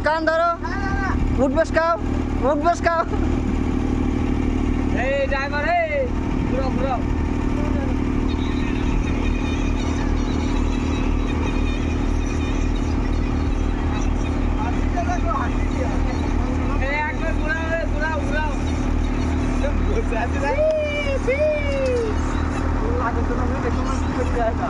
কান ধরো, উঠবেশ খাও, উঠবেশ খাও। এই ড্রাইভার, এই ঘুরাও ঘুরাও। এই একবার ঘুরাও রে, ঘুরাও ঘুরাও। বসে আছে না? লাগে তো না, দেখো না কি করে যায় না।